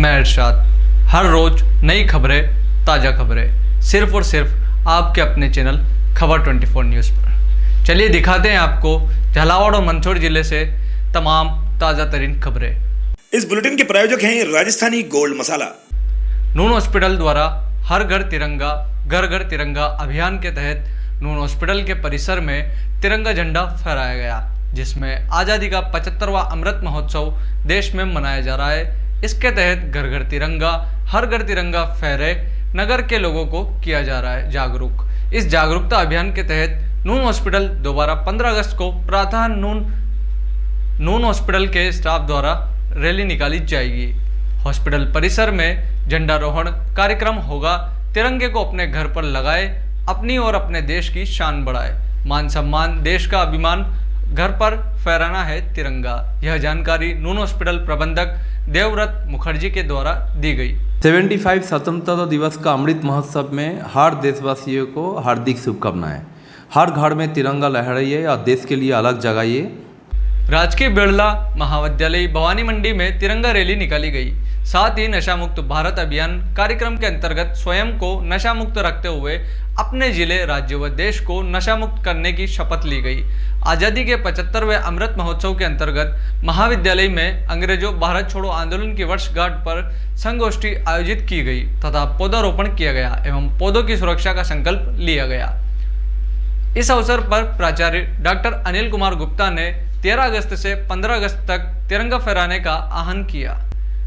मैं इरशाद। हर रोज नई खबरें, ताज़ा खबरें, सिर्फ और सिर्फ आपके अपने चैनल खबर 24 न्यूज़ पर। चलिए दिखाते हैं आपको झालावाड़ और मंदसौर जिले से तमाम ताज़ा तरीन खबरें। इस बुलेटिन के प्रायोजक हैं राजस्थानी गोल्ड मसाला। नून हॉस्पिटल द्वारा हर घर तिरंगा घर घर तिरंगा अभियान के तहत नून हॉस्पिटल के परिसर में तिरंगा झंडा फहराया गया, जिसमें आज़ादी का 75वां अमृत महोत्सव देश में मनाया जा रहा है। इसके तहत घर घर तिरंगा हर घर तिरंगा फहरे नगर के लोगों को किया जा रहा है जागरूक। इस जागरूकता अभियान के तहत नून हॉस्पिटल दोबारा 15 अगस्त को प्रातः नून हॉस्पिटल के स्टाफ द्वारा रैली निकाली जाएगी। हॉस्पिटल परिसर में झंडारोहण कार्यक्रम होगा। तिरंगे को अपने घर पर लगाए, अपनी और अपने देश की शान बढ़ाए। मान सम्मान, देश का अभिमान, घर पर फहराना है तिरंगा। यह जानकारी नून हॉस्पिटल प्रबंधक देवव्रत मुखर्जी के द्वारा दी गई। 75 स्वतंत्रता दिवस का अमृत महोत्सव में हर देशवासियों को हार्दिक शुभकामनाएं। हर घर में तिरंगा लहराइए और देश के लिए अलग जगाइए। राजकीय बिरला महाविद्यालय भवानी मंडी में तिरंगा रैली निकाली गई। साथ ही नशा मुक्त भारत अभियान कार्यक्रम के अंतर्गत स्वयं को नशा मुक्त रखते हुए अपने जिले, राज्य व देश को नशा मुक्त करने की शपथ ली गई। आज़ादी के 75वें अमृत महोत्सव के अंतर्गत महाविद्यालय में अंग्रेजों भारत छोड़ो आंदोलन की वर्षगांठ पर संगोष्ठी आयोजित की गई तथा पौधारोपण किया गया एवं पौधों की सुरक्षा का संकल्प लिया गया। इस अवसर पर प्राचार्य डॉक्टर अनिल कुमार गुप्ता ने 13 अगस्त से 15 अगस्त तक तिरंगा फहराने का आह्वान किया।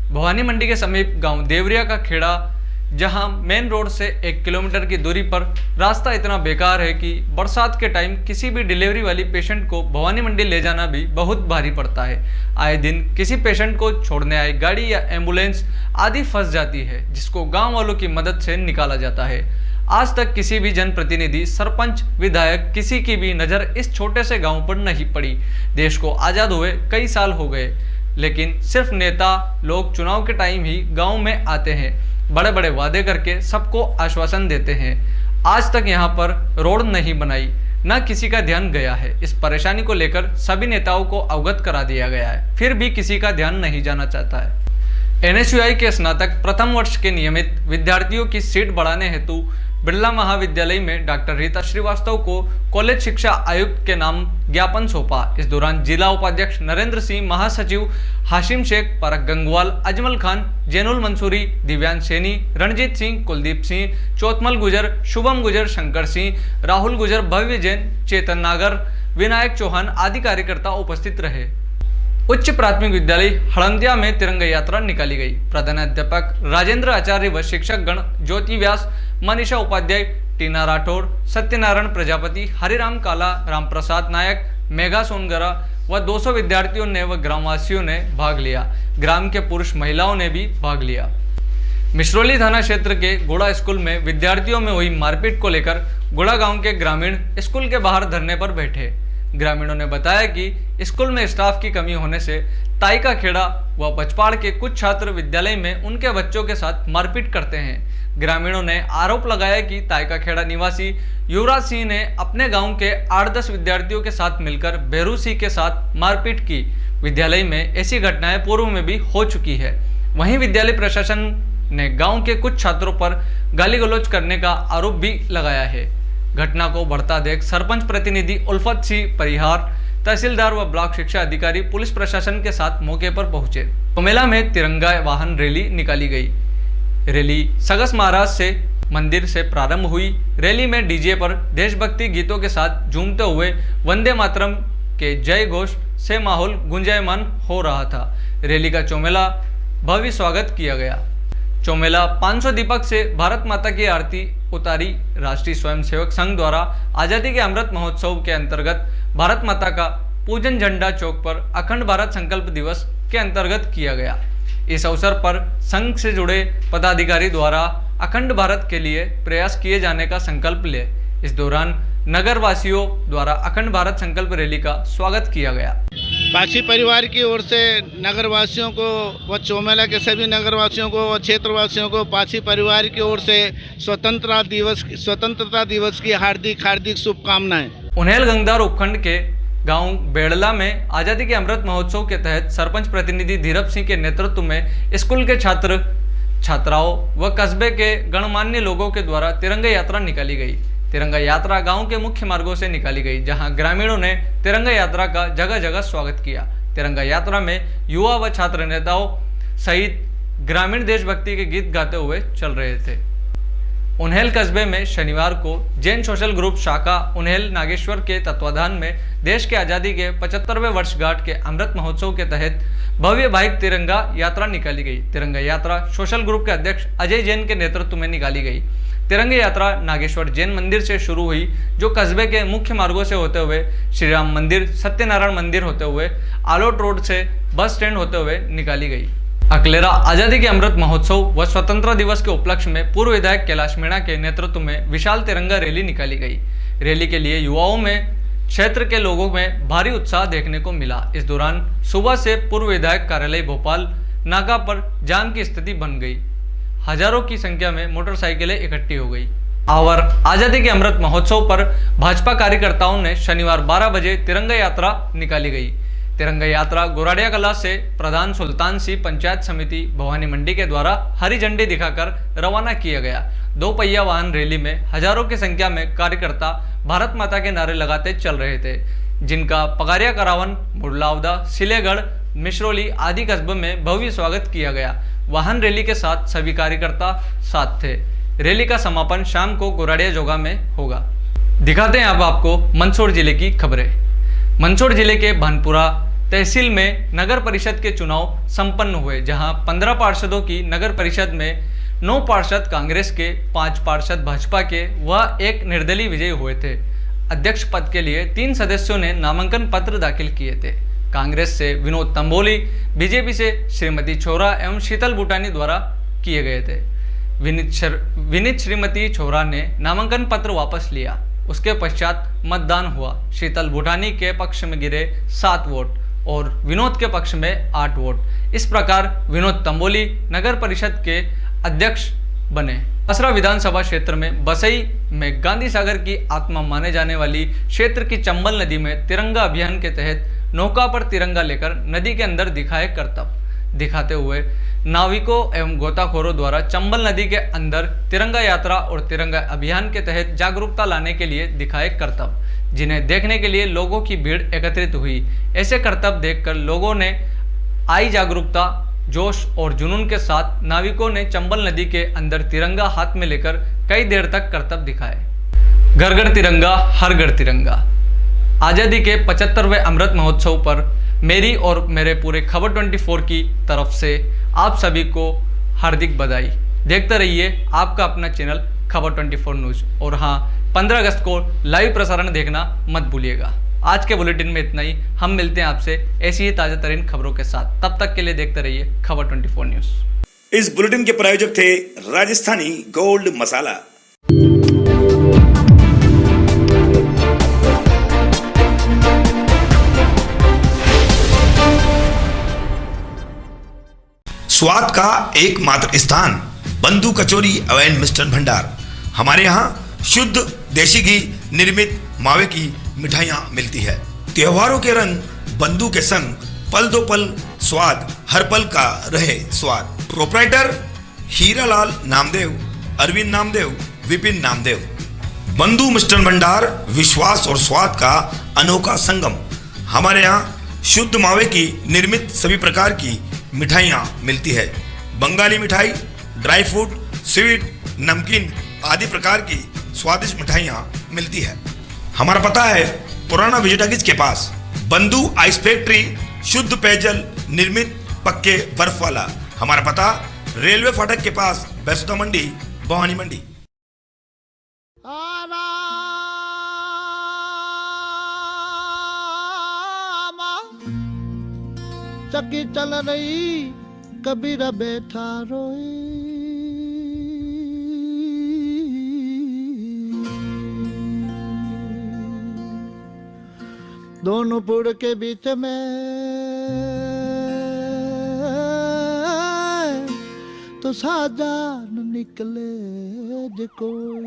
भवानी मंडी के समीप गांव देवरिया का खेड़ा, जहां मेन रोड से 1 किलोमीटर की दूरी पर रास्ता इतना बेकार है कि बरसात के टाइम किसी भी डिलीवरी वाली पेशेंट को भवानी मंडी ले जाना भी बहुत भारी पड़ता है। आए दिन किसी पेशेंट को छोड़ने आई गाड़ी या एम्बुलेंस आदि फंस जाती है, जिसको गांव वालों की मदद से निकाला जाता है। आज तक किसी भी जनप्रतिनिधि, सरपंच, विधायक, किसी की भी नज़र इस छोटे से गांव पर नहीं पड़ी। देश को आज़ाद हुए कई साल हो गए, लेकिन सिर्फ नेता लोग चुनाव के टाइम ही गांव में आते हैं, बड़े बड़े वादे करके सबको आश्वासन देते हैं। आज तक यहां पर रोड नहीं बनाई, न किसी का ध्यान गया है। इस परेशानी को लेकर सभी नेताओं को अवगत करा दिया गया है, फिर भी किसी का ध्यान नहीं जाना चाहता है। NSUI के स्नातक प्रथम वर्ष के नियमित विद्यार्थियों की सीट बढ़ाने हेतु बिरला महाविद्यालय में डॉक्टर रीता श्रीवास्तव को कॉलेज शिक्षा आयुक्त के नाम ज्ञापन सौंपा। इस दौरान जिला उपाध्यक्ष नरेंद्र सिंह, महासचिव हाशिम शेख, परक गंगवाल, अजमल खान, जैनुल मंसूरी, दिव्यांश सैनी, रणजीत सिंह, कुलदीप सिंह, चौतमल गुजर, शुभम गुजर, शंकर सिंह, राहुल गुजर, भव्य जैन, चेतन नागर, विनायक चौहान आदि कार्यकर्ता उपस्थित रहे। उच्च प्राथमिक विद्यालय हड़ंदिया में तिरंगा यात्रा निकाली गई। प्रधानाध्यापक राजेंद्र आचार्य व शिक्षक गण ज्योति व्यास, मनीषा उपाध्याय, टीना राठौर, सत्यनारायण प्रजापति, हरिराम काला, रामप्रसाद नायक, मेघा सोनगरा व 200 विद्यार्थियों ने व ग्रामवासियों ने भाग लिया। ग्राम के पुरुष महिलाओं ने भी भाग लिया। मिश्रौली थाना क्षेत्र के गोड़ा स्कूल में विद्यार्थियों में हुई मारपीट को लेकर गोड़ा गांव के ग्रामीण स्कूल के बाहर धरने पर बैठे। ग्रामीणों ने बताया कि स्कूल में स्टाफ की कमी होने से ताई का खेड़ा व पचपाड़ के कुछ छात्र विद्यालय में उनके बच्चों के साथ मारपीट करते हैं। ग्रामीणों ने आरोप लगाया कि ताई का खेड़ा निवासी युवराज सिंह ने अपने गांव के 8-10 विद्यार्थियों के साथ मिलकर बेरू सिंह के साथ मारपीट की। विद्यालय में ऐसी घटनाएं पूर्व में भी हो चुकी है। वहीं विद्यालय प्रशासन ने गाँव के कुछ छात्रों पर गाली गलौज करने का आरोप भी लगाया है। घटना को बढ़ता देख सरपंच प्रतिनिधि उल्फत सिंह परिहार, तहसीलदार व ब्लॉक शिक्षा अधिकारी पुलिस प्रशासन के साथ मौके पर पहुंचे। मेला में तिरंगा वाहन रैली निकाली गई। रैली सगस महाराज से मंदिर से प्रारंभ हुई। रैली में डीजे पर देशभक्ति गीतों के साथ झूमते हुए वंदे मातरम के जय घोष से माहौल गुंजायमान हो रहा था। रैली का चौमेला भव्य स्वागत किया गया। चौमेला 500 दीपक से भारत माता की आरती उतारी। राष्ट्रीय स्वयंसेवक संघ द्वारा आज़ादी के अमृत महोत्सव के अंतर्गत भारत माता का पूजन झंडा चौक पर अखंड भारत संकल्प दिवस के अंतर्गत किया गया। इस अवसर पर संघ से जुड़े पदाधिकारी द्वारा अखंड भारत के लिए प्रयास किए जाने का संकल्प ले। इस दौरान नगर वासियों द्वारा अखंड भारत संकल्प रैली का स्वागत किया गया। पाची परिवार की ओर से नगरवासियों को व चौमेला के सभी नगरवासियों को व क्षेत्रवासियों को पाची परिवार की ओर से स्वतंत्रता दिवस की हार्दिक शुभकामनाएं। उन्हेल गंगदार उपखंड के गांव बेड़ला में आज़ादी के अमृत महोत्सव के तहत सरपंच प्रतिनिधि धीरज सिंह के नेतृत्व में स्कूल के छात्र छात्राओं व कस्बे के गणमान्य लोगों के द्वारा तिरंगा यात्रा निकाली गई। तिरंगा यात्रा गांव के मुख्य मार्गों से निकाली गई, जहां ग्रामीणों ने तिरंगा यात्रा का जगह जगह स्वागत किया। तिरंगा यात्रा में युवा व छात्र नेताओं सहित ग्रामीण देशभक्ति के गीत गाते हुए चल रहे थे। उन्हेल कस्बे में शनिवार को जैन सोशल ग्रुप शाखा उन्हेल नागेश्वर के तत्वाधान में देश के आज़ादी के 75वें वर्षगांठ के अमृत महोत्सव के तहत भव्य बाइक तिरंगा यात्रा निकाली गई। तिरंगा यात्रा सोशल ग्रुप के अध्यक्ष अजय जैन के नेतृत्व में निकाली गई। तिरंगा यात्रा नागेश्वर जैन मंदिर से शुरू हुई, जो कस्बे के मुख्य मार्गों से होते हुए श्री राम मंदिर, सत्यनारायण मंदिर होते हुए आलोट रोड से बस स्टैंड होते हुए निकाली गई। अकलेरा आज़ादी के अमृत महोत्सव व स्वतंत्रता दिवस के उपलक्ष्य में पूर्व विधायक कैलाश मीणा के नेतृत्व में विशाल तिरंगा रैली निकाली गई। रैली के लिए युवाओं में, क्षेत्र के लोगों में भारी उत्साह देखने को मिला। इस दौरान सुबह से पूर्व विधायक कार्यालय भोपाल नाका पर जाम की स्थिति बन गई। हजारों की संख्या में मोटरसाइकिलें इकट्ठी हो गई। और आज़ादी के अमृत महोत्सव पर भाजपा कार्यकर्ताओं ने शनिवार 12 बजे तिरंगा यात्रा निकाली गई। तिरंगा यात्रा गोराडिया कला से प्रधान सुल्तान सिंह पंचायत समिति भवानी मंडी के द्वारा हरी झंडी दिखाकर रवाना किया गया। 2 पहिया वाहन रैली में हजारों की संख्या में कार्यकर्ता भारत माता के नारे लगाते चल रहे थे, जिनका पगारिया, करावन, मुरलावदा, सिलेगढ़, मिश्रोली आदि कस्बों में भव्य स्वागत किया गया। वाहन रैली के साथ सभी कार्यकर्ता साथ थे। रैली का समापन शाम को गोराडिया जोगा में होगा। दिखाते हैं अब आपको मंदसौर जिले की खबरें। मंदसौर जिले के भानपुरा तहसील में नगर परिषद के चुनाव संपन्न हुए, जहां 15 पार्षदों की नगर परिषद में 9 पार्षद कांग्रेस के, 5 पार्षद भाजपा के व 1 निर्दलीय विजयी हुए थे। अध्यक्ष पद के लिए 3 सदस्यों ने नामांकन पत्र दाखिल किए थे। कांग्रेस से विनोद तंबोली, बीजेपी से श्रीमती छोरा एवं शीतल भूटानी द्वारा किए गए थे। विनीत श्रीमती छोरा ने नामांकन पत्र वापस लिया। उसके पश्चात मतदान हुआ। शीतल भूटानी के पक्ष में गिरे 7 वोट और विनोद के पक्ष में 8 वोट। इस प्रकार विनोद तंबोली नगर परिषद के अध्यक्ष बने। असरा विधानसभा क्षेत्र में बसई में गांधी सागर की आत्मा माने जाने वाली क्षेत्र की चंबल नदी में तिरंगा अभियान के तहत नौका पर तिरंगा लेकर नदी के अंदर दिखाए करतब दिखाते हुए नाविकों एवं गोताखोरों द्वारा चंबल नदी के अंदर तिरंगा यात्रा और तिरंगा अभियान के तहत जागरूकता लाने के लिए दिखाए करतब, जिन्हें देखने के लिए लोगों की भीड़ एकत्रित हुई। ऐसे करतब देखकर लोगों ने आई जागरूकता, जोश और जुनून के साथ नाविकों ने चंबल नदी के अंदर तिरंगा हाथ में लेकर कई देर तक करतब दिखाए। घर घर तिरंगा, हर घर तिरंगा। आज़ादी के 75वें अमृत महोत्सव पर मेरी और मेरे पूरे खबर 24 की तरफ से आप सभी को हार्दिक बधाई। देखते रहिए आपका अपना चैनल खबर 24 न्यूज़। और हाँ, 15 अगस्त को लाइव प्रसारण देखना मत भूलिएगा। आज के बुलेटिन में इतना ही। हम मिलते हैं आपसे ऐसी ही ताज़ा तरीन खबरों के साथ। तब तक के लिए देखते रहिए खबर 24 न्यूज़। इस बुलेटिन के प्रायोजक थे राजस्थानी गोल्ड मसाला। स्वाद का एकमात्र स्थान, बंधु कचौरी एवं मिष्ठान भंडार। हमारे यहाँ शुद्ध देसी घी निर्मित मावे की मिठाइयाँ मिलती है। त्योहारों के रंग बंधु के संग, पल दो पल स्वाद, हर पल का रहे स्वाद। प्रोप्राइटर हीरालाल नामदेव, अरविंद नामदेव, विपिन नामदेव। बंधु मिष्ठान भंडार विश्वास और स्वाद का अनोखा संगम। हमारे यहाँ शुद्ध मावे की निर्मित सभी प्रकार की मिठाइयाँ मिलती है। बंगाली मिठाई, ड्राई फ्रूट, स्वीट, नमकीन आदि प्रकार की स्वादिष्ट मिठाइयाँ मिलती है। हमारा पता है पुराना विजयटागिज के पास, बंधु आइस फैक्ट्री, शुद्ध पेयजल निर्मित पक्के बर्फ वाला। हमारा पता रेलवे फाटक के पास, बैसुदा मंडी, भवानी मंडी। चक्की चल रही, कबीरा बैठा रोए। दोनों पुड़ के बीच में तो साजान निकले जे कोई।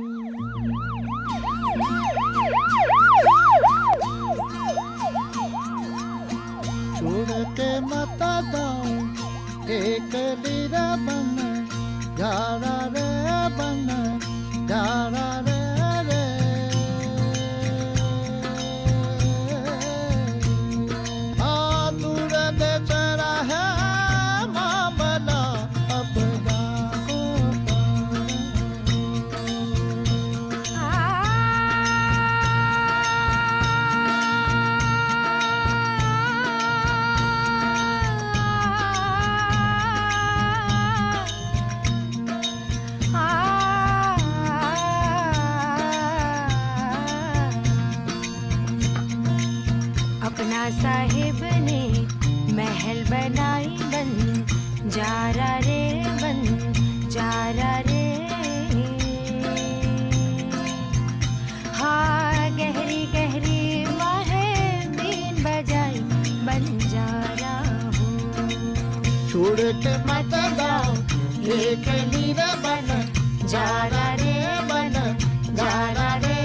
सपना साहिब ने महल बनाई बन जारा रे बन जारा रे। हाँ गहरी गहरी माहे बीन बजाई बन जारा हूँ। छोड़ के मत जाओ ये कलीरा बन जारा रे बन जारा रे।